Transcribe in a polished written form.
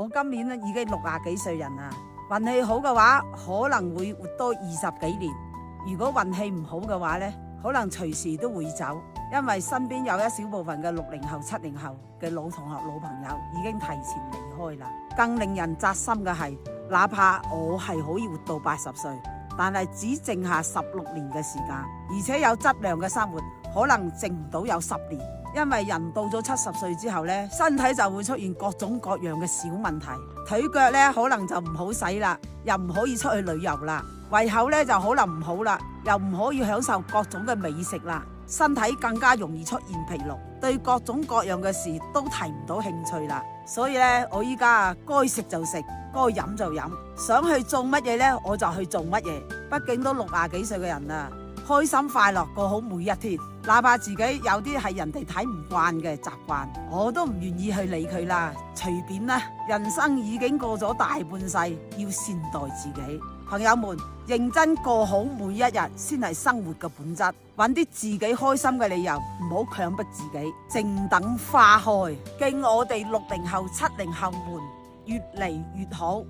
我今年咧已經60幾歲人啦，運氣好嘅話可能會活多20幾年，如果運氣唔好嘅話咧，可能隨時都會走，因為身邊有一小部分嘅60後、70後嘅老同學、老朋友已經提前離開啦。更令人扎心嘅係，哪怕我係可以活到80歲，但係只剩下16年嘅時間，而且有質量嘅生活可能剩唔到有10年，因為人到咗70歲之後呢，身體就會出現各種各樣嘅小問題，腿腳呢可能就唔好使啦，又唔可以出去旅遊啦，胃口呢就可能唔好啦，又唔可以享受各種嘅美食啦，身體更加容易出現疲勞，對各種各樣嘅事都提唔到興趣啦。所以呢，我依家該食就食，該飲就飲，想去做乜嘢呢，我就去做乜嘢。畢竟都60幾歲嘅人啦，開心快樂過好每一天，哪怕自己有啲係人哋睇唔慣嘅習慣，我都唔願意去理佢啦，隨便啦。人生已經過咗大半世，要善待自己。朋友們，認真過好每一日先係生活嘅本質，揾啲自己開心嘅理由，唔好強迫自己，靜等花開。敬我哋60後、70後們越嚟越好。